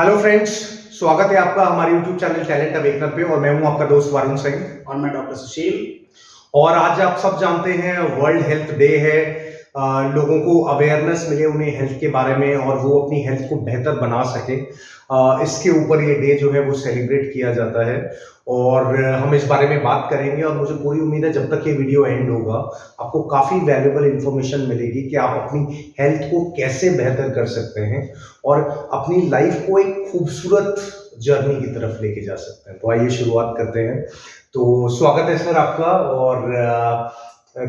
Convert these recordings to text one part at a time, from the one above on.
Hello friends, स्वागत है आपका हमारे यूट्यूब चैनल टैलेंट अवेकनर पे। और मैं हूं आपका दोस्त वरुण सिंह। और मैं डॉक्टर सुशील। और आज आप सब जानते हैं वर्ल्ड हेल्थ डे है। लोगों को अवेयरनेस मिले उन्हें हेल्थ के बारे में और वो अपनी हेल्थ को बेहतर बना सके। इसके ऊपर ये डे जो है वो सेलिब्रेट किया जाता है और हम इस बारे में बात करेंगे। और मुझे पूरी उम्मीद है जब तक ये वीडियो एंड होगा आपको काफ़ी वैल्यूएबल इंफॉर्मेशन मिलेगी कि आप अपनी हेल्थ को कैसे बेहतर कर सकते हैं और अपनी लाइफ को एक खूबसूरत जर्नी की तरफ लेके जा सकते हैं। तो आइए शुरुआत करते हैं। तो स्वागत है सर आपका। और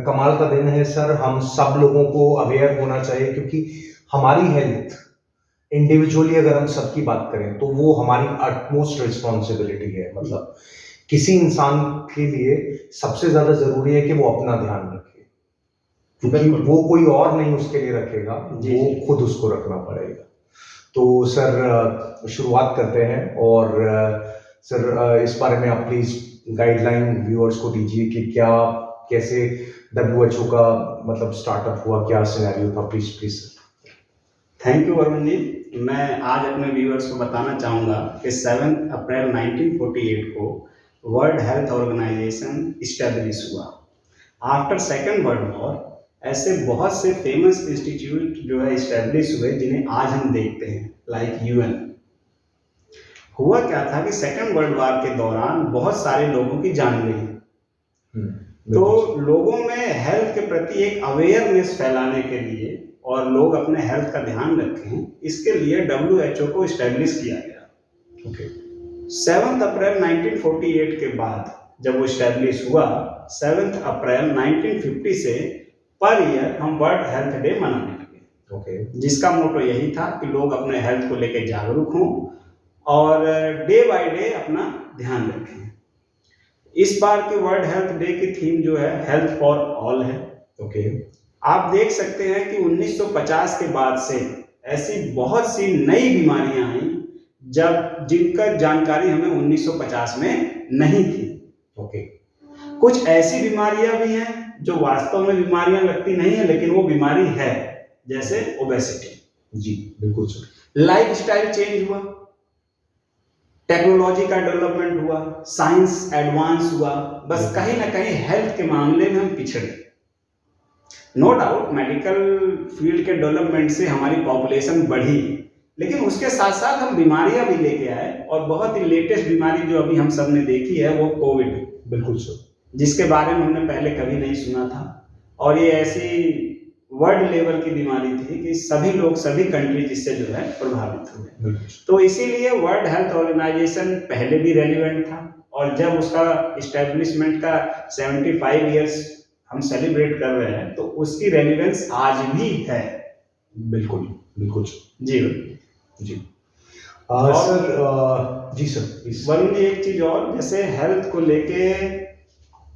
कमाल का दिन है सर। हम सब लोगों को अवेयर होना चाहिए क्योंकि हमारी हेल्थ इंडिविजुअली अगर हम सबकी बात करें तो वो हमारी अटमोस्ट रिस्पॉन्सिबिलिटी है। मतलब किसी इंसान के लिए सबसे ज्यादा जरूरी है कि वो अपना ध्यान रखे, क्योंकि वो कोई और नहीं उसके लिए रखेगा, वो खुद उसको रखना पड़ेगा। तो सर शुरुआत करते हैं। और सर इस बारे में आप प्लीज गाइडलाइन व्यूअर्स को दीजिए कि क्या कैसे WHO का मतलब स्टार्टअप हुआ, क्या सिनेरियो था। Please please sir. Thank you Varun ji. मैं आज अपने व्यूअर्स को बताना चाहूँगा कि 7 अप्रैल 1948 को वर्ल्ड हेल्थ ऑर्गेनाइजेशन इस्टेब्लिश हुआ। आफ्टर सेकेंड वर्ल्ड वॉर ऐसे बहुत से फेमस इंस्टीट्यूट जो है इस्टेब्लिश हुए जिन्हें आज हम देखते हैं, लाइक UN। हुआ क्या था कि सेकेंड वर्ल्ड वॉर के दौरान बहुत सारे लोगों की जान गई। तो लोगों में हेल्थ के प्रति एक अवेयरनेस फैलाने के लिए और लोग अपने हेल्थ का ध्यान रखें, इसके लिए WHO को इस्टेब्लिश किया गया। 7 अप्रैल 1948 के बाद जब वो इस्टेब्लिश हुआ, 7 अप्रैल 1950 से पर ईयर हम वर्ल्ड हेल्थ डे मनाने लगे। जिसका मोटो यही था कि लोग अपने हेल्थ को लेकर जागरूक हों और डे बाय डे अपना ध्यान रखें। इस बार के वर्ल्ड हेल्थ डे की थीम जो है हेल्थ फॉर ऑल है। आप देख सकते हैं कि 1950 के बाद से ऐसी बहुत सी नई बीमारियां आई जब जिनका जानकारी हमें 1950 में नहीं थी। कुछ ऐसी बीमारियां भी हैं जो वास्तव में बीमारियां लगती नहीं है लेकिन वो बीमारी है, जैसे ओबेसिटी। जी बिल्कुल सर। लाइफस्टाइल चेंज हुआ, टेक्नोलॉजी का डेवलपमेंट हुआ, साइंस एडवांस हुआ, बस कहीं ना कहीं हेल्थ के मामले में हम पिछड़े। नो डाउट मेडिकल फील्ड के डेवलपमेंट से हमारी पॉपुलेशन बढ़ी, लेकिन उसके साथ साथ हम बीमारियां भी लेके आए। और बहुत ही लेटेस्ट बीमारी जो अभी हम सब ने देखी है वो कोविड। बिल्कुल सर। जिसके बारे में हमने पहले कभी नहीं सुना था। और ये ऐसी वर्ल्ड लेवल की बीमारी थी कि सभी लोग, सभी कंट्री जिससे जो है प्रभावित हुए। तो इसीलिए वर्ल्ड हेल्थ ऑर्गेनाइजेशन पहले भी रेलिवेंट था और जब उसका इस्टेब्लिशमेंट का 75 ईयर्स हम सेलिब्रेट कर रहे हैं तो उसकी रेलिवेंस आज भी है। बिल्कुल बिल्कुल जी जी। सर जी सर प्लीज। वरुण जी, एक चीज और, जैसे हेल्थ को लेके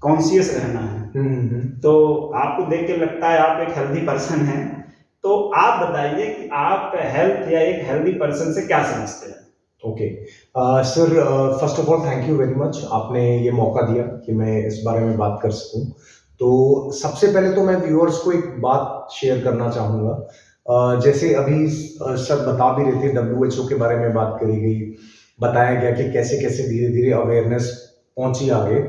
कॉन्शियस रहना है। तो आपको देख के लगता है आप एक हेल्दी पर्सन हैं, तो आप बताइए कि आप हेल्थ या एक हेल्दी पर्सन से क्या समझते हैं। Sir first of all thank you very much, आपने ये मौका दिया कि मैं इस बारे में बात कर सकूं। तो सबसे पहले तो मैं व्यूअर्स को एक बात शेयर करना चाहूँगा। जैसे अभी सर बता भी रहे थे, WHO के बारे में बात करी गई, बताया गया कि कैसे कैसे धीरे धीरे अवेयरनेस पहुंची आगे।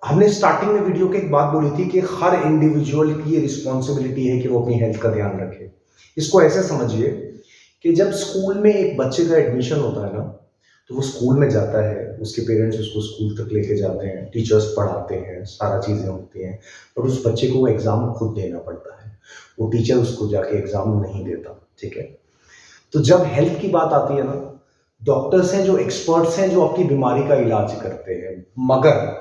हमने स्टार्टिंग में वीडियो के एक बात बोली थी कि हर इंडिविजुअल की ये रिस्पॉन्सिबिलिटी है कि वो अपनी हेल्थ का ध्यान रखे। इसको ऐसे समझिए कि जब स्कूल में एक बच्चे का एडमिशन होता है ना, तो वो स्कूल में जाता है, उसके पेरेंट्स उसको स्कूल तक लेके जाते हैं, टीचर्स पढ़ाते हैं, सारा चीज़ें होती हैं, और उस बच्चे को वो एग्ज़ाम खुद देना पड़ता है। वो टीचर उसको जाके एग्ज़ाम नहीं देता, ठीक है। तो जब हेल्थ की बात आती है ना, डॉक्टर्स हैं जो एक्सपर्ट्स हैं जो आपकी बीमारी का इलाज करते हैं, मगर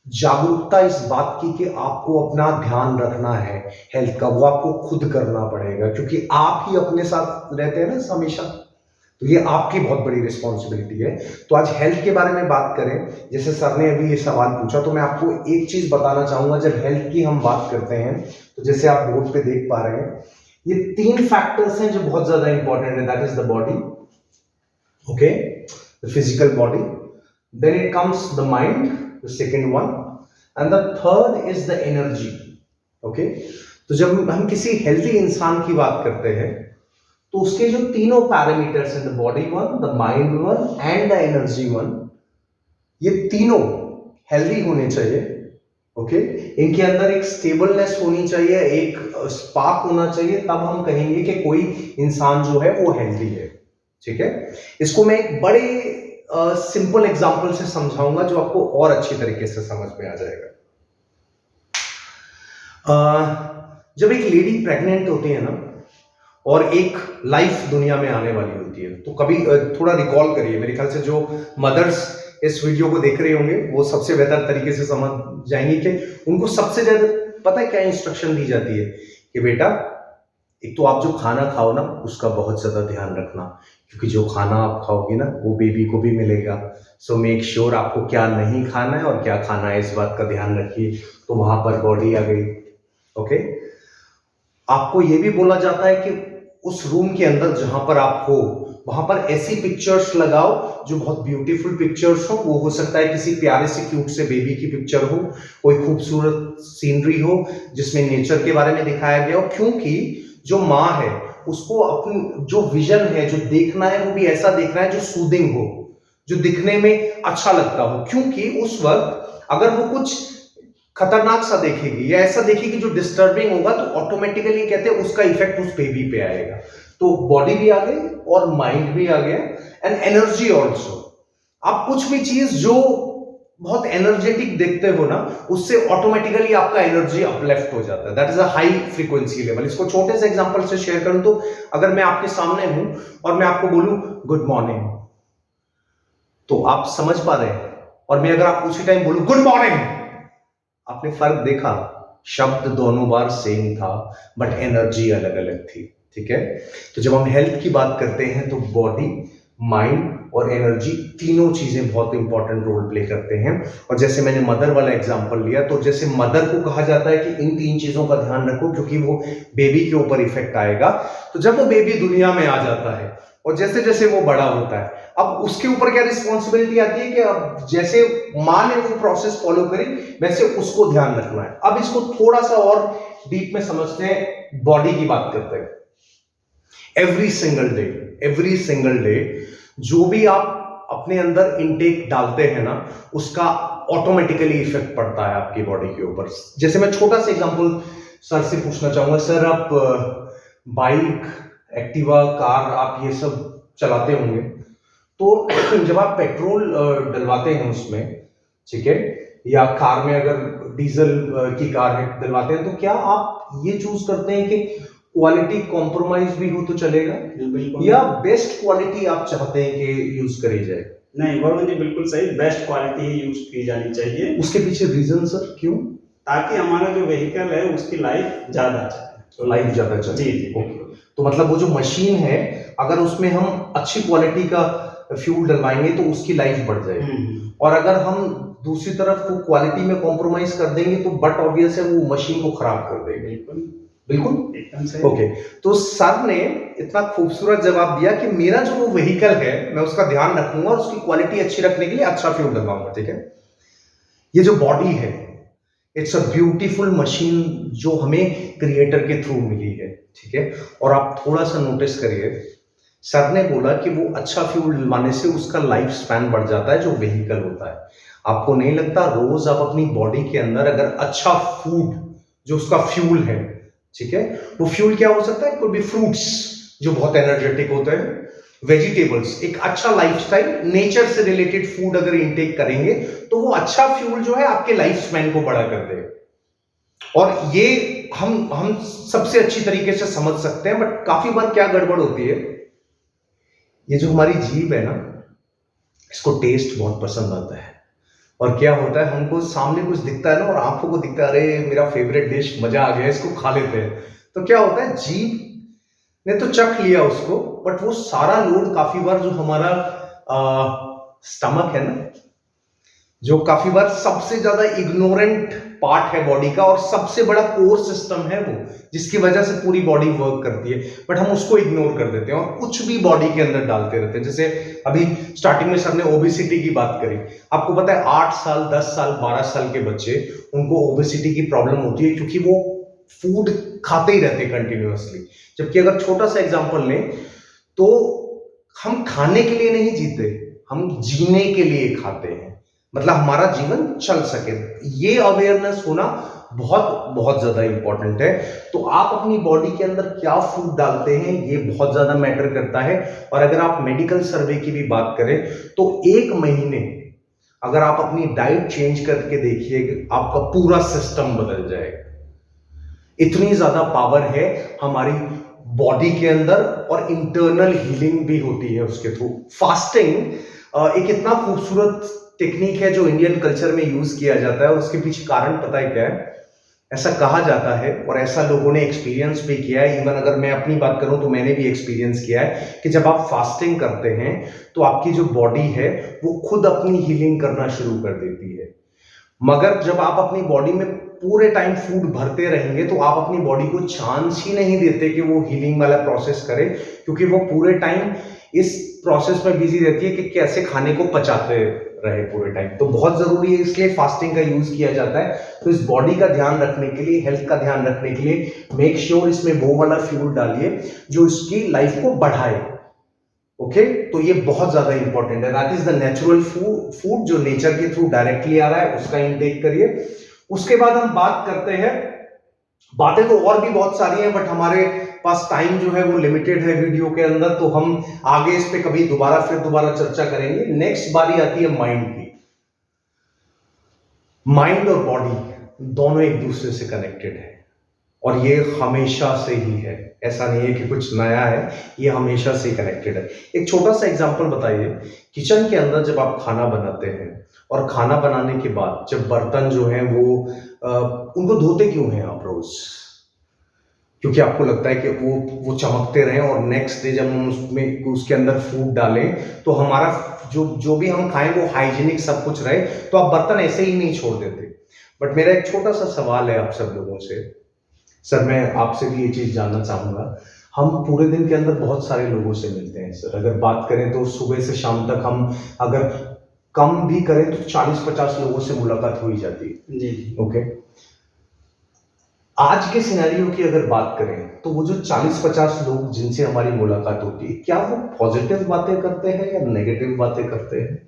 जागरूकता इस बात की कि आपको अपना ध्यान रखना है हेल्थ का, वो आपको खुद करना पड़ेगा, क्योंकि आप ही अपने साथ रहते हैं ना हमेशा। तो ये आपकी बहुत बड़ी रिस्पॉन्सिबिलिटी है। तो आज हेल्थ के बारे में बात करें, जैसे सर ने अभी ये सवाल पूछा, तो मैं आपको एक चीज बताना चाहूंगा। जब हेल्थ की हम बात करते हैं तो जैसे आप बोर्ड पे देख पा रहे हैं, ये 3 फैक्टर्स हैं जो बहुत ज्यादा इंपॉर्टेंट है। That is the body, okay, the physical body, then it comes the mind, the second one, and the third is the energy. Okay, तो जब हम किसी हेल्दी इंसान की बात करते हैं तो उसके जो तीनों पैरामीटर्स हैं, the body one, the mind one and the energy one, ये तीनों हेल्दी होने चाहिए। ओके, इनके अंदर एक स्टेबलनेस होनी चाहिए, एक स्पार्क होना चाहिए, तब हम कहेंगे कि कोई इंसान जो है वो हेल्दी है। ठीक है, इसको मैं एक बड़े सिंपल एग्जांपल से समझाऊंगा जो आपको और अच्छी तरीके से समझ में आ जाएगा। जब एक लेडी प्रेग्नेंट होती है ना और एक लाइफ दुनिया में आने वाली होती है, तो कभी थोड़ा रिकॉल करिए, मेरे ख्याल से जो मदर्स इस वीडियो को देख रहे होंगे वो सबसे बेहतर तरीके से समझ जाएंगे कि उनको सबसे ज्यादा पता है क्या इंस्ट्रक्शन दी जाती है कि बेटा, एक तो आप जो खाना खाओ ना उसका बहुत ज्यादा ध्यान रखना, क्योंकि जो खाना आप खाओगे ना वो बेबी को भी मिलेगा। सो मेक श्योर आपको क्या नहीं खाना है और क्या खाना है, इस बात का ध्यान रखिए। तो वहां पर बॉडी आ गई। ओके, आपको ये भी बोला जाता है कि उस रूम के अंदर जहां पर आप हो वहां पर ऐसी पिक्चर्स लगाओ जो बहुत ब्यूटीफुल पिक्चर्स हो। वो हो सकता है किसी प्यारे से क्यूट से बेबी की पिक्चर हो, कोई खूबसूरत सीनरी हो जिसमें नेचर के बारे में दिखाया गया हो, क्योंकि जो माँ है उसको अपनी जो विजन है, जो देखना है, वो भी ऐसा देखना है जो सूदिंग हो, जो दिखने में अच्छा लगता हो। क्योंकि उस वक्त अगर वो कुछ खतरनाक सा देखेगी या ऐसा देखेगी जो डिस्टर्बिंग होगा तो ऑटोमेटिकली कहते हैं उसका इफेक्ट उस बेबी पे आएगा। तो बॉडी भी आ गई और माइंड भी आ गया एंड एनर्जी ऑल्सो। आप कुछ भी चीज जो बहुत एनर्जेटिक देखते हो ना, उससे ऑटोमेटिकली आपका एनर्जी अपलिफ्ट हो जाता है। That is a high frequency level. इसको छोटे से एग्जांपल से शेयर करूं तो अगर मैं आपके सामने हूं और मैं आपको बोलूं गुड मॉर्निंग, तो आप समझ पा रहे हैं, और मैं अगर आप उसी टाइम बोलूं गुड मॉर्निंग, आपने फर्क देखा? शब्द दोनों बार सेम था बट एनर्जी अलग अलग थी। ठीक है, तो जब हम हेल्थ की बात करते हैं तो बॉडी, माइंड और एनर्जी तीनों चीजें बहुत इंपॉर्टेंट रोल प्ले करते हैं। और जैसे मैंने मदर वाला एग्जांपल लिया, तो जैसे मदर को कहा जाता है कि इन तीन चीजों का ध्यान रखो क्योंकि वो बेबी के ऊपर इफेक्ट आएगा। तो जब वो बेबी दुनिया में आ जाता है और जैसे जैसे वो बड़ा होता है, अब उसके ऊपर क्या रिस्पॉन्सिबिलिटी आती है कि अब जैसे माँ ने वो प्रोसेस फॉलो करी वैसे उसको ध्यान रखना है। अब इसको थोड़ा सा और डीप में समझते हैं, बॉडी की बात करते हैं। एवरी सिंगल डे जो भी आप अपने अंदर इनटेक डालते हैं ना, उसका ऑटोमेटिकली इफेक्ट पड़ता है आपकी बॉडी के ऊपर। जैसे मैं छोटा सा एग्जांपल सर से पूछना चाहूंगा, सर आप बाइक, एक्टिवा, कार आप ये सब चलाते होंगे, तो जब आप पेट्रोल डलवाते हैं उसमें, ठीक है, या कार में अगर डीजल की कार है डलवाते हैं, तो क्या आप ये चूज करते हैं कि क्वालिटी कॉम्प्रोमाइज भी हो तो चलेगा, या बेस्ट क्वालिटी आप चाहते हैं कि यूज करी जाए? नहीं वरुण जी, बिल्कुल सही, बेस्ट क्वालिटी ही यूज की जानी चाहिए। उसके पीछे रीजन सर क्यों? ताकि हमारा जो व्हीकल है उसकी लाइफ ज्यादा चले। लाइफ ज्यादा चले। जी। ओके, तो मतलब वो जो मशीन है अगर उसमें हम अच्छी क्वालिटी का फ्यूल डलवाएंगे तो उसकी लाइफ बढ़ जाएगी, और अगर हम दूसरी तरफ वो क्वालिटी में कॉम्प्रोमाइज कर देंगे तो बट ऑब्वियस है वो मशीन को खराब कर देंगे। बिल्कुल एकदम सही। ओके, तो सर ने इतना खूबसूरत जवाब दिया कि मेरा जो वो व्हीकल है मैं उसका ध्यान रखूंगा और उसकी क्वालिटी अच्छी रखने के लिए अच्छा फ्यूल डलवाऊंगा। ठीक है, ये जो बॉडी है इट्स अ ब्यूटीफुल मशीन जो हमें क्रिएटर के थ्रू मिली है। ठीक है, और आप थोड़ा सा नोटिस करिए, सर ने बोला कि वो अच्छा फ्यूल डलवाने से उसका लाइफ स्पैन बढ़ जाता है जो व्हीकल होता है। आपको नहीं लगता रोज आप अपनी बॉडी के अंदर अगर अच्छा फूड जो उसका फ्यूल है, ठीक है, वो फ्यूल क्या हो सकता है? कुड बी फ्रूट्स जो बहुत एनर्जेटिक होते हैं, वेजिटेबल्स, एक अच्छा लाइफस्टाइल, नेचर से रिलेटेड फूड अगर इनटेक करेंगे तो वो अच्छा फ्यूल जो है आपके लाइफ स्पैन को बड़ा कर देगा। और ये हम सबसे अच्छी तरीके से समझ सकते हैं, बट काफी बार क्या गड़बड़ होती है, ये जो हमारी जीभ है ना, इसको टेस्ट बहुत पसंद आता है। और क्या होता है, हमको सामने कुछ दिखता है ना और आंखों को दिखता है अरे मेरा फेवरेट डिश, मजा आ गया, इसको खा लेते हैं। तो क्या होता है, जीभ ने तो चख लिया उसको, बट वो सारा लोड काफी बार जो हमारा स्टमक है ना, जो काफी बार सबसे ज्यादा इग्नोरेंट पार्ट है बॉडी का और सबसे बड़ा कोर सिस्टम है वो, जिसकी वजह से पूरी बॉडी वर्क करती है, बट हम उसको इग्नोर कर देते हैं और कुछ भी बॉडी के अंदर डालते रहते हैं। जैसे अभी स्टार्टिंग में सर ने ओबेसिटी की बात करी, आपको पता है 8 साल 10 साल 12 साल के बच्चे, उनको ओबेसिटी की प्रॉब्लम होती है क्योंकि वो फूड खाते ही रहते कंटिन्यूअसली। जबकि अगर छोटा सा एग्जांपल लें तो हम खाने के लिए नहीं जीते, हम जीने के लिए खाते हैं, मतलब हमारा जीवन चल सके। ये अवेयरनेस होना बहुत बहुत ज्यादा इंपॉर्टेंट है। तो आप अपनी बॉडी के अंदर क्या फूड डालते हैं ये बहुत ज्यादा मैटर करता है। और अगर आप मेडिकल सर्वे की भी बात करें तो 1 महीने अगर आप अपनी डाइट चेंज करके देखिए, आपका पूरा सिस्टम बदल जाएगा। इतनी ज्यादा पावर है हमारी बॉडी के अंदर, और इंटरनल हीलिंग भी होती है उसके थ्रू। फास्टिंग एक इतना खूबसूरत टेक्निक है जो इंडियन कल्चर में यूज किया जाता है, और उसके पीछे कारण पता है क्या है? ऐसा कहा जाता है और ऐसा लोगों ने एक्सपीरियंस भी किया है। इवन अगर मैं अपनी बात करूं तो मैंने भी एक्सपीरियंस किया है कि जब आप फास्टिंग करते हैं तो आपकी जो बॉडी है वो खुद अपनी हीलिंग करना शुरू कर देती है। मगर जब आप अपनी बॉडी में पूरे टाइम फूड भरते रहेंगे तो आप अपनी बॉडी को चांस ही नहीं देते कि वो हीलिंग वाला प्रोसेस करे, क्योंकि वो पूरे टाइम इस प्रोसेस में बिजी रहती है कि कैसे खाने को पचाते रहे पूरे टाइम। तो बहुत जरूरी है, इसलिए फास्टिंग का यूज किया जाता है। तो इस बॉडी का ध्यान रखने के लिए, हेल्थ का ध्यान रखने के लिए मेक श्योर इसमें वो वाला फ्यूल डालिए जो इसकी लाइफ को बढ़ाए। ओके, तो ये बहुत ज्यादा इंपॉर्टेंट है। That is the natural food जो नेचर के थ्रू डायरेक्टली आ रहा है, उसका इनटेक करिए। उसके बाद हम बात करते हैं, बातें तो और भी बहुत सारी हैं बट हमारे पास टाइम जो है वो लिमिटेड है वीडियो के अंदर, तो हम आगे इस पे कभी दोबारा चर्चा करेंगे। नेक्स्ट बारी आती है माइंड की। माइंड और बॉडी दोनों एक दूसरे से कनेक्टेड है, और ये हमेशा से ही है। ऐसा नहीं है कि कुछ नया है, ये हमेशा से ही कनेक्टेड है। एक छोटा सा एग्जांपल बताइए, किचन के अंदर जब आप खाना बनाते हैं और खाना बनाने के बाद जब बर्तन जो हैं वो उनको धोते क्यों हैं आप रोज? क्योंकि आपको लगता है कि वो चमकते रहें, और नेक्स्ट डे जब हम उसके अंदर फूड डालें तो हमारा जो भी हम खाएं वो हाइजीनिक सब कुछ रहे, तो आप बर्तन ऐसे ही नहीं छोड़ देते। बट मेरा एक छोटा सा सवाल है आप सब लोगों से, सर मैं आपसे भी ये चीज जानना चाहूंगा। हम पूरे दिन के अंदर बहुत सारे लोगों से मिलते हैं सर, अगर बात करें तो सुबह से शाम तक हम अगर कम भी करें तो 40-50 लोगों से मुलाकात हो ही जाती है। जी। ओके, आज के सिनेरियो की अगर बात करें तो वो जो 40-50 लोग जिनसे हमारी मुलाकात होती है, क्या वो पॉजिटिव बातें करते हैं या नेगेटिव बातें करते हैं?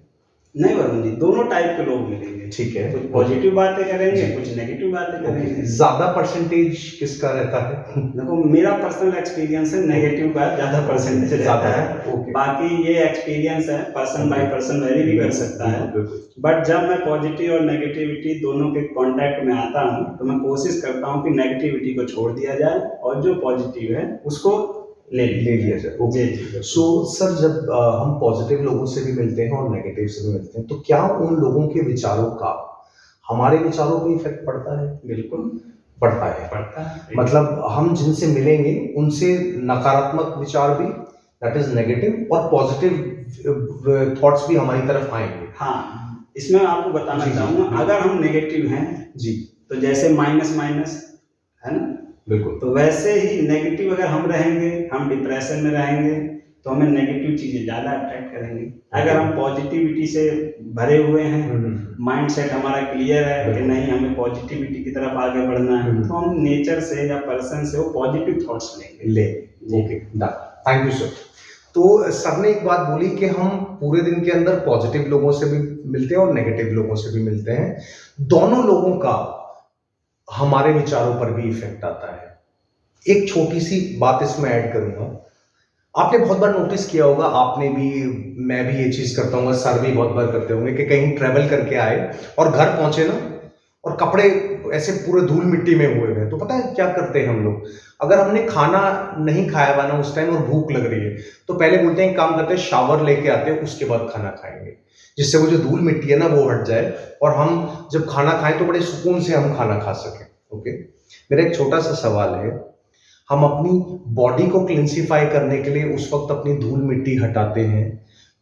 नहीं वरुण जी, दोनों टाइप के लोग मिलेंगे। ठीक है, कुछ पॉजिटिव बातें करेंगे, कुछ नेगेटिव बातें करेंगे। ज्यादा परसेंटेज किसका रहता है? देखो, मेरा पर्सनल एक्सपीरियंस है नेगेटिव का ज्यादा परसेंटेज रहता है। बाकी ये एक्सपीरियंस है, पर्सन बाय पर्सन वेरी भी कर सकता है। बट जब मैं पॉजिटिव और नेगेटिविटी दोनों के कांटेक्ट में आता हूँ तो मैं कोशिश करता हूँ कि नेगेटिविटी को छोड़ दिया जाए और जो पॉजिटिव है उसको ले लिया जाए। ओके, सो सर जब हम पॉजिटिव लोगों से भी मिलते हैं और नेगेटिव से भी मिलते हैं तो क्या उन लोगों के विचारों का हमारे विचारों पे इफेक्ट पड़ता है? बिल्कुल पड़ता है। मतलब हम जिनसे मिलेंगे उनसे नकारात्मक विचार भी, दैट इज नेगेटिव, और पॉजिटिव थॉट्स भी हमारी तरफ आएंगे। हाँ, इसमें आपको बताना चाहूंगा, अगर हम नेगेटिव हैं जी तो जैसे माइनस है ना, बिल्कुल, तो वैसे ही नेगेटिव अगर हम रहेंगे, हम डिप्रेशन में रहेंगे तो हमें नेगेटिव चीजें ज्यादा अट्रैक्ट करेंगे। अगर हम पॉजिटिविटी से भरे हुए हैं, माइंड सेट हमारा क्लियर है कि नहीं हमें पॉजिटिविटी की तरफ आगे बढ़ना है, तो हम नेचर से या पर्सन से वो पॉजिटिव थॉट्स लेंगे। Okay, thank you sir. तो सर ने एक बात बोली कि हम पूरे दिन के अंदर पॉजिटिव लोगों से भी मिलते हैं और नेगेटिव लोगों से भी मिलते हैं, दोनों लोगों का हमारे विचारों पर भी इफेक्ट आता है। एक छोटी सी बात इसमें ऐड करूंगा, आपने बहुत बार नोटिस किया होगा, आपने भी, मैं भी ये चीज करता हूँ, सर भी बहुत बार करते होंगे कि कहीं ट्रेवल करके आए और घर पहुंचे ना और कपड़े ऐसे पूरे धूल मिट्टी में हुए हैं, तो पता है क्या करते हैं हम लोग? अगर हमने खाना नहीं खाया हुआ ना उस टाइम और भूख लग रही है तो पहले बोलते हैं, काम करते हैं, शावर लेके आते हैं, उसके बाद खाना खाएंगे, जिससे वो जो धूल मिट्टी है ना वो हट जाए और हम जब खाना खाएं तो बड़े सुकून से हम खाना खा सकें। ओके, मेरा एक छोटा सा सवाल है, हम अपनी बॉडी को क्लिनसिफाई करने के लिए उस वक्त अपनी धूल मिट्टी हटाते हैं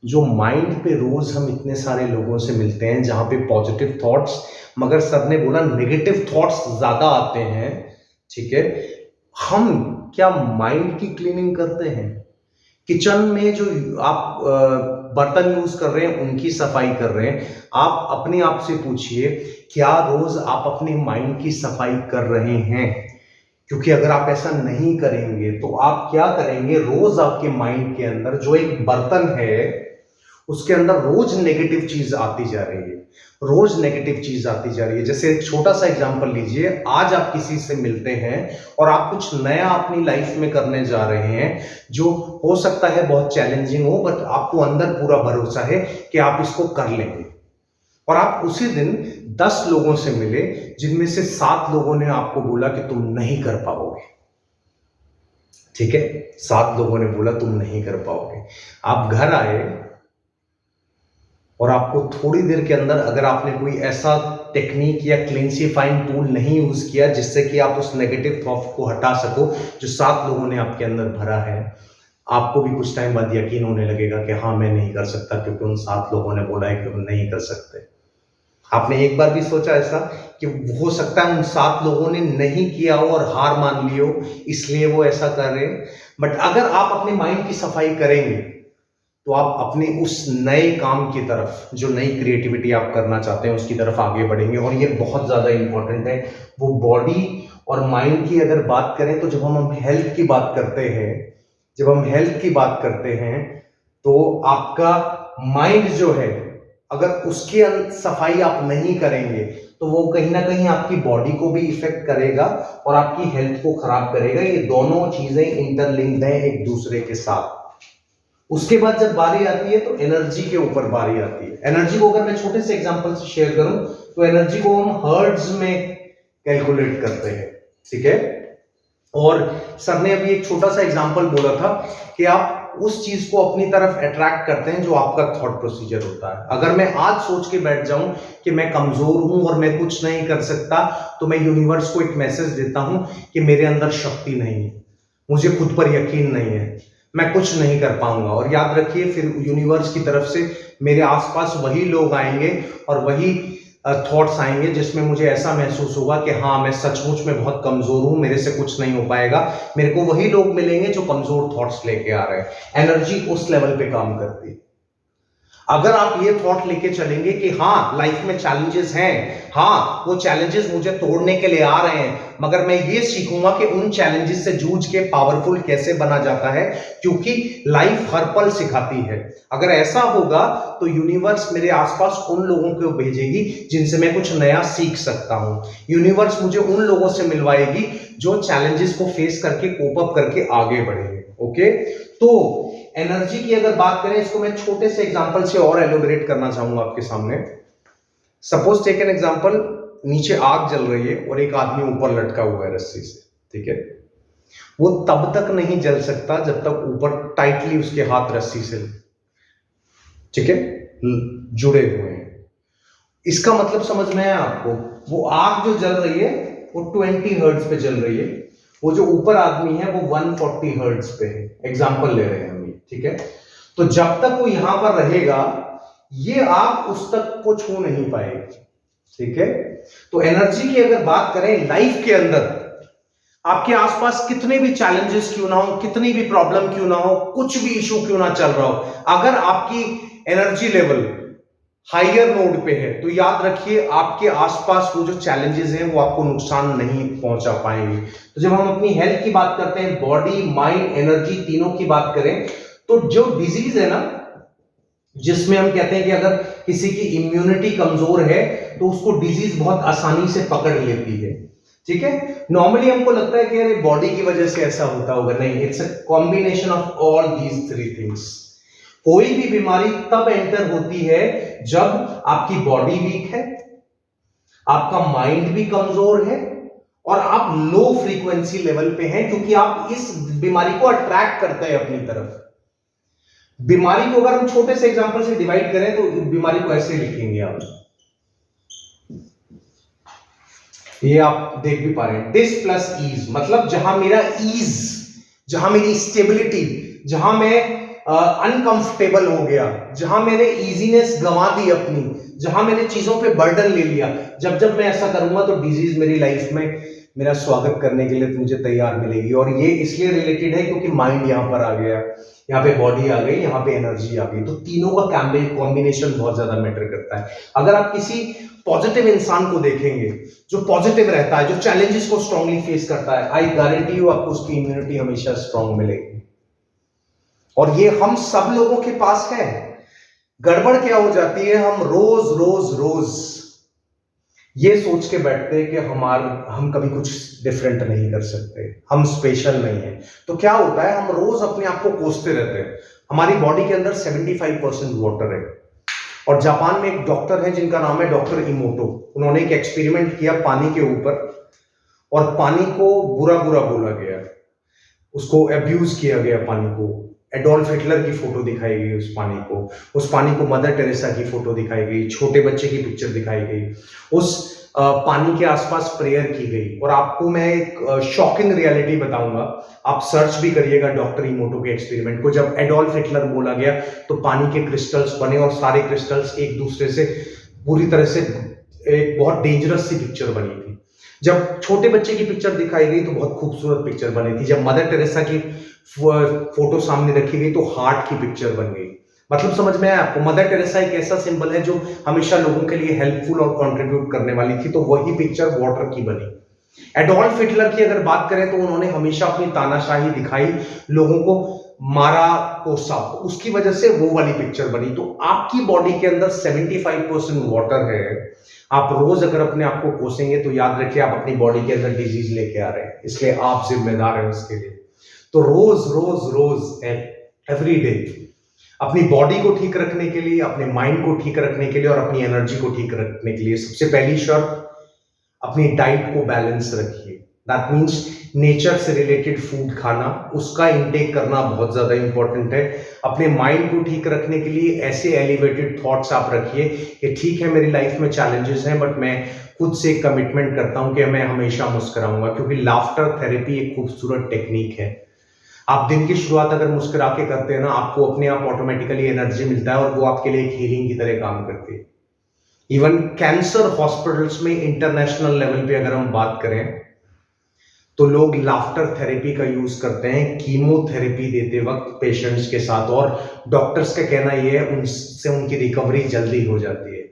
जो माइंड पे रोज हम इतने सारे लोगों से मिलते हैं जहां पे पॉजिटिव थॉट्स, मगर सर ने बोला नेगेटिव थॉट्स ज्यादा आते हैं, ठीक है, हम क्या माइंड की क्लीनिंग करते हैं? किचन में जो आप बर्तन यूज कर रहे हैं उनकी सफाई कर रहे हैं, आप अपने आप से पूछिए क्या रोज आप अपने माइंड की सफाई कर रहे हैं? क्योंकि अगर आप ऐसा नहीं करेंगे तो आप क्या करेंगे, रोज आपके माइंड के अंदर जो एक बर्तन है उसके अंदर रोज नेगेटिव चीज आती जा रही है, रोज नेगेटिव चीज आती जा रही है। जैसे एक छोटा सा एग्जांपल लीजिए, आज आप किसी से मिलते हैं और आप कुछ नया अपनी लाइफ में करने जा रहे हैं जो हो सकता है बहुत चैलेंजिंग हो, बट आपको अंदर पूरा भरोसा है कि आप इसको कर लेंगे। और आप उसी दिन 10 लोगों से मिले जिनमें से 7 लोगों ने आपको बोला कि तुम नहीं कर पाओगे। ठीक है, 7 लोगों ने बोला तुम नहीं कर पाओगे। आप घर आए और आपको थोड़ी देर के अंदर, अगर आपने कोई ऐसा टेक्निक या क्लिनसीफाइंग टूल नहीं यूज किया जिससे कि आप उस नेगेटिव थॉट को हटा सको जो 7 लोगों ने आपके अंदर भरा है, आपको भी कुछ टाइम बाद यकीन होने लगेगा कि हाँ मैं नहीं कर सकता, क्योंकि उन 7 लोगों ने बोला है कि हम नहीं कर सकते। आपने एक बार भी सोचा ऐसा कि हो सकता है उन 7 लोगों ने नहीं किया हो और हार मान ली हो, इसलिए वो ऐसा कर रहे हैं? बट अगर आप अपने माइंड की सफाई करेंगे तो आप अपने उस नए काम की तरफ, जो नई क्रिएटिविटी आप करना चाहते हैं, उसकी तरफ आगे बढ़ेंगे। और ये बहुत ज्यादा इंपॉर्टेंट है। वो बॉडी और माइंड की अगर बात करें तो जब हम हेल्थ की बात करते हैं, जब हम हेल्थ की बात करते हैं तो आपका माइंड जो है, अगर उसकी सफाई आप नहीं करेंगे तो वो कहीं ना कहीं आपकी बॉडी को भी इफेक्ट करेगा और आपकी हेल्थ को खराब करेगा। ये दोनों चीजें इंटरलिंक्ड हैं एक दूसरे के साथ। उसके बाद जब बारी आती है तो एनर्जी के ऊपर बारी आती है। एनर्जी को अगर मैं छोटे से एग्जांपल से शेयर करूं तो एनर्जी को हम हर्ट्ज में कैलकुलेट करते हैं। ठीक है, और सर ने अभी एक छोटा सा एग्जांपल बोला था कि आप उस चीज को अपनी तरफ अट्रैक्ट करते हैं जो आपका थॉट प्रोसीजर होता है। अगर मैं आज सोच के बैठ जाऊं कि मैं कमजोर हूं और मैं कुछ नहीं कर सकता, तो मैं यूनिवर्स को एक मैसेज देता हूं कि मेरे अंदर शक्ति नहीं है, मुझे खुद पर यकीन नहीं है, मैं कुछ नहीं कर पाऊंगा। और याद रखिए, फिर यूनिवर्स की तरफ से मेरे आसपास वही लोग आएंगे और वही थॉट्स आएंगे जिसमें मुझे ऐसा महसूस होगा कि हाँ मैं सचमुच में बहुत कमजोर हूं, मेरे से कुछ नहीं हो पाएगा। मेरे को वही लोग मिलेंगे जो कमजोर थॉट्स लेके आ रहे हैं। एनर्जी उस लेवल पे काम करती है। अगर आप ये थॉट लेके चलेंगे कि हाँ लाइफ में चैलेंजेस हैं, हाँ वो चैलेंजेस मुझे तोड़ने के लिए आ रहे हैं, मगर मैं ये सीखूंगा कि उन चैलेंजेस से जूझ के पावरफुल कैसे बना जाता है, क्योंकि लाइफ हर पल सिखाती है। अगर ऐसा होगा तो यूनिवर्स मेरे आसपास उन लोगों को भेजेगी जिनसे मैं कुछ नया सीख सकता हूं। यूनिवर्स मुझे उन लोगों से मिलवाएगी जो चैलेंजेस को फेस करके कोप अप करके आगे बढ़ेंगे। ओके, तो एनर्जी की अगर बात करें, इसको मैं छोटे से एग्जांपल से और एलोबरेट करना चाहूंगा आपके सामने। सपोज टेक एन एग्जांपल, नीचे आग जल रही है और एक आदमी ऊपर लटका हुआ है रस्सी से। ठीक है, वो तब तक नहीं जल सकता जब तक ऊपर टाइटली उसके हाथ रस्सी से, ठीक है, जुड़े हुए हैं। इसका मतलब समझ में आया आपको? वो आग जो जल रही है वो 20 हर्ट्ज पे जल रही है, वो जो ऊपर आदमी है वो 140 हर्ट्ज पे है। एग्जांपल ले रहे हैं हम, ठीक है। तो जब तक वो यहां पर रहेगा ये आग उस तक को छू नहीं पाएगी। ठीक है, तो एनर्जी की अगर बात करें, लाइफ के अंदर आपके आसपास कितने भी चैलेंजेस क्यों ना हो, कितनी भी प्रॉब्लम क्यों ना हो, कुछ भी इशू क्यों ना चल रहा हो, अगर आपकी एनर्जी लेवल हायर नोड पे है तो याद रखिए आपके आसपास वो जो चैलेंजेस हैं वो आपको नुकसान नहीं पहुंचा पाएंगे। तो जब हम अपनी हेल्थ की बात करते हैं, बॉडी माइंड एनर्जी तीनों की बात करें, तो जो डिजीज है ना, जिसमें हम कहते हैं कि अगर किसी की इम्यूनिटी कमजोर है तो उसको डिजीज बहुत आसानी से पकड़ लेती है। ठीक है, नॉर्मली हमको लगता है कि अरे बॉडी की वजह से ऐसा होता होगा, नहीं, it's a combination of all these 3 things. कोई भी बीमारी तब एंटर होती है जब आपकी बॉडी वीक है, आपका माइंड भी कमजोर है और आप लो फ्रीक्वेंसी लेवल पे हैं, क्योंकि आप इस बीमारी को अट्रैक्ट करते हैं अपनी तरफ। बीमारी को अगर हम छोटे से एग्जांपल से डिवाइड करें तो बीमारी को ऐसे लिखेंगे आप, ये आप देख भी पा रहे हैं, डिस प्लस ईज, मतलब जहां मेरा ईज, जहां मेरी स्टेबिलिटी, जहां मैं अनकंफर्टेबल हो गया, जहां मैंने इजीनेस गंवा दी अपनी, जहां मैंने चीजों पे बर्डन ले लिया, जब जब मैं ऐसा करूंगा तो डिजीज मेरी लाइफ में मेरा स्वागत करने के लिए मुझे तैयार मिलेगी। और ये इसलिए रिलेटेड है क्योंकि माइंड यहाँ पर आ गया, यहाँ पे बॉडी आ गई, यहाँ पे एनर्जी आ गई, तो तीनों का कॉम्बिनेशन बहुत ज्यादा मैटर करता है। अगर आप किसी पॉजिटिव इंसान को देखेंगे जो पॉजिटिव रहता है, जो चैलेंजेस को स्ट्रांगली फेस करता है, आई गारंटी यू आपको उसकी इम्यूनिटी हमेशा स्ट्रांग मिलेगी। और ये हम सब लोगों के पास है। गड़बड़ क्या हो जाती है, हम रोज रोज रोज ये सोच के बैठते हैं कि हम कभी कुछ डिफरेंट नहीं कर सकते, हम स्पेशल नहीं है। तो क्या होता है, हम रोज अपने आप को कोसते रहते हैं। हमारी बॉडी के अंदर 75% वाटर है। और जापान में एक डॉक्टर है जिनका नाम है डॉक्टर इमोटो। उन्होंने एक एक्सपेरिमेंट किया पानी के ऊपर, और पानी को बुरा बुरा बोला गया, उसको अब्यूज किया गया पानी को। एडोल्फ हिटलर की फोटो दिखाई गई उस पानी को मदर टेरेसा की फोटो दिखाई गई, छोटे बच्चे की पिक्चर दिखाई गई, उस पानी के आसपास प्रेयर की गई। और आपको मैं एक शॉकिंग रियलिटी बताऊंगा, आप सर्च भी करिएगा डॉक्टर इमोटो के एक्सपेरिमेंट को। जब एडोल्फ हिटलर बोला गया तो पानी के क्रिस्टल्स बने, और सारे क्रिस्टल्स एक दूसरे से पूरी तरह से एक बहुत डेंजरस सी पिक्चर बनी थी। जब छोटे बच्चे की पिक्चर दिखाई गई तो बहुत खूबसूरत पिक्चर बनी थी। जब मदर टेरेसा की फोटो सामने रखी गई तो हार्ट की पिक्चर बन गई। मतलब समझ में आया आपको? मदर टेरेसा एक ऐसा सिंबल है जो हमेशा लोगों के लिए हेल्पफुल और कंट्रीब्यूट करने वाली थी, तो वही पिक्चर वाटर की बनी। एडोल्फ हिटलर की अगर बात करें तो उन्होंने हमेशा अपनी तानाशाही दिखाई, लोगों को मारा, कोसा, तो उसकी वजह से वो वाली पिक्चर बनी। तो आपकी बॉडी के अंदर 75% वाटर है। आप रोज अगर अपने आप को कोसेंगे तो याद रखिए आप अपनी बॉडी के अंदर डिजीज लेके आ रहे हैं, इसलिए आप जिम्मेदार हैं उसके लिए। तो रोज रोज रोज एवरी डे अपनी बॉडी को ठीक रखने के लिए, अपने माइंड को ठीक रखने के लिए और अपनी एनर्जी को ठीक रखने के लिए सबसे पहली शर्त, अपनी डाइट को बैलेंस रखिए। दैट मीन्स नेचर से रिलेटेड फूड खाना, उसका इंटेक करना बहुत ज्यादा इंपॉर्टेंट है। अपने माइंड को ठीक रखने के लिए ऐसे एलिवेटेड थॉट्स आप रखिए कि ठीक है मेरी लाइफ में चैलेंजेस हैं, बट मैं खुद से कमिटमेंट करता हूं कि मैं हमेशा मुस्कुराऊंगा, क्योंकि लाफ्टर थेरेपी एक खूबसूरत टेक्निक है। आप दिन की शुरुआत अगर मुस्कुरा के करते हैं ना, आपको अपने आप ऑटोमेटिकली एनर्जी मिलता है, और वो आपके लिए एक हीलिंग की तरह काम करती है। इवन कैंसर हॉस्पिटल्स में इंटरनेशनल लेवल पे अगर हम बात करें तो लोग लाफ्टर थेरेपी का यूज करते हैं कीमोथेरेपी देते वक्त पेशेंट्स के साथ, और डॉक्टर्स का कहना यह है उनसे उनकी रिकवरी जल्दी हो जाती है।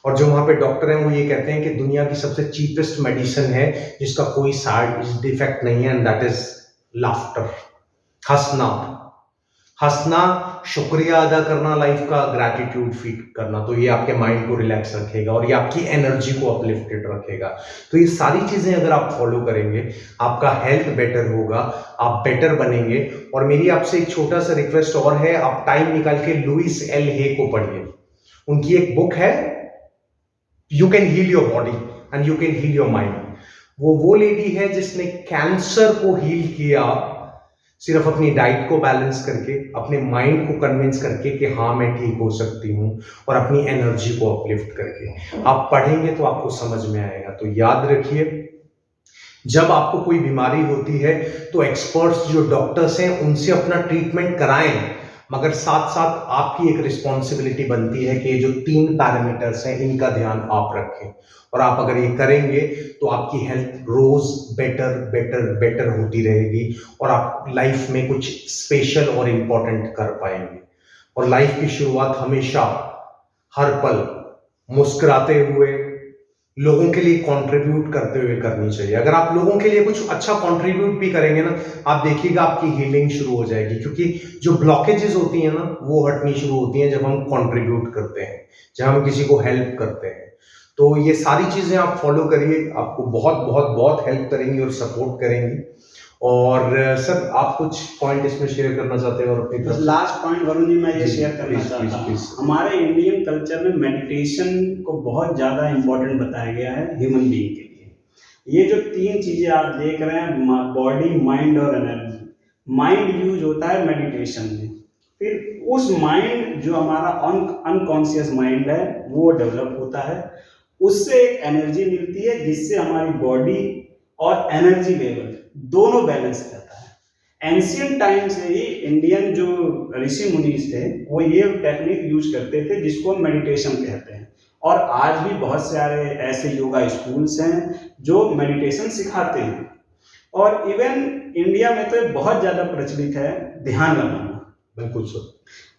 और जो वहां पे डॉक्टर हैं वो ये कहते हैं कि दुनिया की सबसे चीपेस्ट मेडिसिन है जिसका कोई साइड इफेक्ट नहीं है, एंड दैट इज लाफ्टर। हंसना, शुक्रिया अदा करना, लाइफ का ग्रैटिट्यूड फील करना, तो ये आपके माइंड को रिलैक्स रखेगा और ये आपकी एनर्जी को अपलिफ्टेड रखेगा। तो ये सारी चीजें अगर आप फॉलो करेंगे, आपका हेल्थ बेटर होगा, आप बेटर बनेंगे। और मेरी आपसे एक छोटा सा रिक्वेस्ट और है, आप टाइम निकाल के लुइस एल हे को पढ़िए। उनकी एक बुक है you can heal your body and you can heal your mind. वो लेडी है जिसने कैंसर को हील किया सिर्फ अपनी डाइट को बैलेंस करके, अपने माइंड को कन्विंस करके कि हाँ मैं ठीक हो सकती हूँ, और अपनी एनर्जी को अपलिफ्ट करके। आप पढ़ेंगे तो आपको समझ में आएगा। तो याद रखिए, जब आपको कोई बीमारी होती है तो एक्सपर्ट्स जो डॉक्टर्स हैं उनसे अपना ट्रीटमेंट कराएं, मगर साथ साथ आपकी एक रिस्पॉन्सिबिलिटी बनती है कि ये जो 3 पैरामीटर्स हैं इनका ध्यान आप रखें। और आप अगर ये करेंगे तो आपकी हेल्थ रोज बेटर बेटर बेटर होती रहेगी, और आप लाइफ में कुछ स्पेशल और इम्पोर्टेंट कर पाएंगे। और लाइफ की शुरुआत हमेशा हर पल मुस्कुराते हुए, लोगों के लिए कंट्रीब्यूट करते हुए करनी चाहिए। अगर आप लोगों के लिए कुछ अच्छा कंट्रीब्यूट भी करेंगे ना, आप देखिएगा आपकी हीलिंग शुरू हो जाएगी, क्योंकि जो ब्लॉकेजेस होती हैं ना वो हटनी शुरू होती हैं जब हम कंट्रीब्यूट करते हैं, जब हम किसी को हेल्प करते हैं। तो ये सारी चीजें आप फॉलो करिए, आपको बहुत बहुत बहुत हेल्प करेंगी और सपोर्ट करेंगी। और सर आप कुछ पॉइंट इसमें शेयर करना चाहते हैं? और अपनी तरफ लास्ट पॉइंट वरुण जी मैं ये शेयर करना चाहता हूँ, हमारे इंडियन कल्चर में मेडिटेशन को बहुत ज़्यादा इम्पोर्टेंट बताया गया है ह्यूमन बीइंग के लिए। ये जो 3 चीज़ें आप देख रहे हैं, बॉडी, माइंड और एनर्जी। माइंड यूज होता है मेडिटेशन में, फिर उस माइंड जो हमारा अनकॉन्शियस माइंड है वो डेवलप होता है, उससे एक एनर्जी मिलती है जिससे हमारी बॉडी और एनर्जी लेवल दोनों बैलेंस रहता है। एंशियंट टाइम से ही इंडियन जो ऋषि मुनि थे वो ये टेक्निक यूज करते थे जिसको मेडिटेशन कहते हैं। और आज भी बहुत सारे ऐसे योगा स्कूल्स हैं जो मेडिटेशन सिखाते हैं। और इवन इंडिया में तो ये बहुत ज़्यादा प्रचलित है ध्यान लगाना। बिल्कुल सर।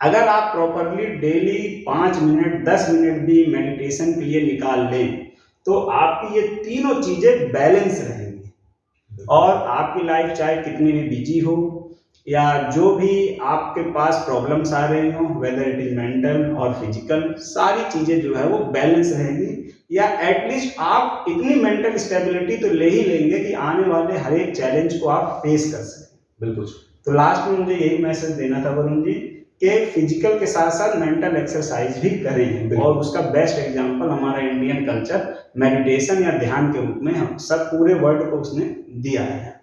अगर आप प्रॉपरली डेली 5 मिनट 10 मिनट भी मेडिटेशन के लिए निकाल लें तो आपकी ये तीनों चीज़ें बैलेंस रहेंगी और आपकी लाइफ चाहे कितनी भी बिजी हो या जो भी आपके पास प्रॉब्लम्स आ रही हो, वेदर इट इज मेंटल और फिजिकल, सारी चीज़ें जो है वो बैलेंस रहेंगी, या एटलीस्ट आप इतनी मेंटल स्टेबिलिटी तो ले ही लेंगे कि आने वाले हर एक चैलेंज को आप फेस कर सकें। बिल्कुल। तो लास्ट में मुझे यही मैसेज देना था वरुण जी कि फिजिकल के साथ साथ मेंटल एक्सरसाइज भी करें, और उसका बेस्ट एग्जांपल हमारा इंडियन कल्चर मेडिटेशन या ध्यान के रूप में हम सब पूरे वर्ल्ड को उसने दिया है।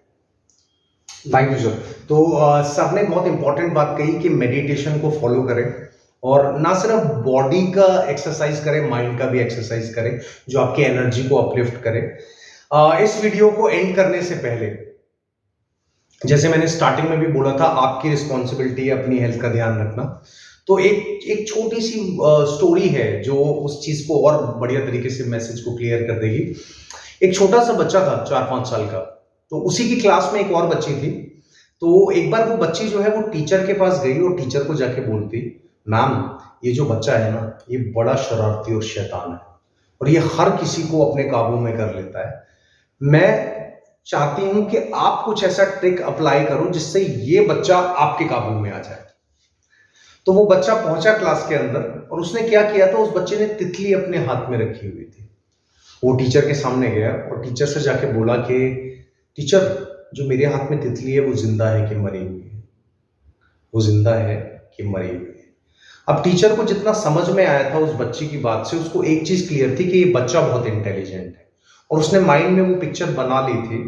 Thank you sir. तो सर ने बहुत इंपॉर्टेंट बात कही कि मेडिटेशन को फॉलो करें, और ना सिर्फ बॉडी का एक्सरसाइज करें, माइंड का भी एक्सरसाइज करें जो आपकी एनर्जी को अपलिफ्ट करे। इस वीडियो को एंड करने से पहले, जैसे मैंने स्टार्टिंग में भी बोला था, आपकी रिस्पॉन्सिबिलिटी है अपनी हेल्थ का ध्यान रखना। तो एक छोटी सी स्टोरी है जो उस चीज को और बढ़िया तरीके से मैसेज को क्लियर कर देगी। एक छोटा सा बच्चा था 4-5 साल का, तो उसी की क्लास में एक और बच्ची थी। तो एक बार वो बच्ची जो है वो टीचर के पास गई और टीचर को जाके बोलती, मैम ये जो बच्चा है ना, ये बड़ा शरारती और शैतान है और ये हर किसी को अपने काबू में कर लेता है। मैं चाहती हूं कि आप कुछ ऐसा ट्रिक अप्लाई करो जिससे ये बच्चा आपके काबू में आ जाए। तो वो बच्चा पहुंचा क्लास के अंदर और उसने क्या किया था, उस बच्चे ने तितली अपने हाथ में रखी हुई थी। वो टीचर के सामने गया और टीचर से जाके बोला कि टीचर, जो मेरे हाथ में तितली है वो जिंदा है कि मरी हुई है? वो जिंदा है कि मरी हुई है? अब टीचर को जितना समझ में आया था उस बच्ची की बात से, उसको एक चीज क्लियर थी कि ये बच्चा बहुत इंटेलिजेंट है और उसने माइंड में वो पिक्चर बना ली थी।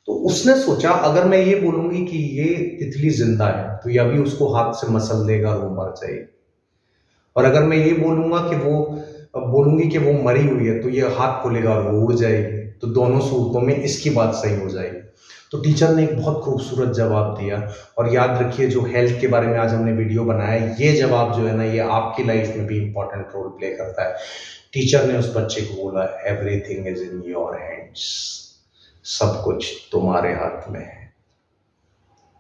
तो उसने सोचा, अगर मैं ये बोलूंगी कि ये तितली जिंदा है तो ये अभी उसको हाथ से मसल देगा और वो मर जाएगी, और अगर मैं ये बोलूंगी कि वो मरी हुई है तो ये हाथ खोलेगा और वो उड़ जाएगी, तो दोनों सूरतों में इसकी बात सही हो जाएगी। तो टीचर ने एक बहुत खूबसूरत जवाब दिया, और याद रखिए जो हेल्थ के बारे में आज हमने वीडियो बनाया है, ये जवाब जो है ना, ये आपकी लाइफ में भी इंपॉर्टेंट रोल प्ले करता है। टीचर ने उस बच्चे को बोला, everything is in your hands, सब कुछ तुम्हारे हाथ में है।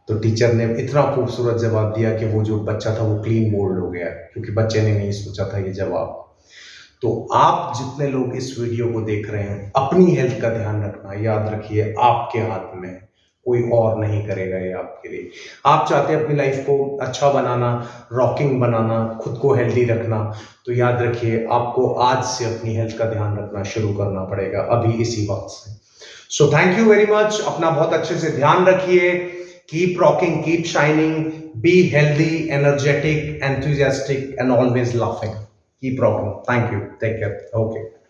तो टीचर ने इतना खूबसूरत जवाब दिया कि वो जो बच्चा था वो क्लीन बोल्ड हो गया, क्योंकि बच्चे ने नहीं सोचा था ये जवाब। तो आप जितने लोग इस वीडियो को देख रहे हैं, अपनी हेल्थ का ध्यान रखना, याद रखिए आपके हाथ में, कोई और नहीं करेगा ये आपके लिए। आप चाहते हैं अपनी लाइफ को अच्छा बनाना, रॉकिंग बनाना, खुद को हेल्दी रखना, तो याद रखिए आपको आज से अपनी हेल्थ का ध्यान रखना शुरू करना पड़ेगा, अभी इसी वक्त से। So thank you very much. अपना बहुत अच्छे से ध्यान रखिए। Keep rocking, keep shining, be healthy, energetic, enthusiastic and always laughing. Keep rocking. Thank you. Take care. Okay.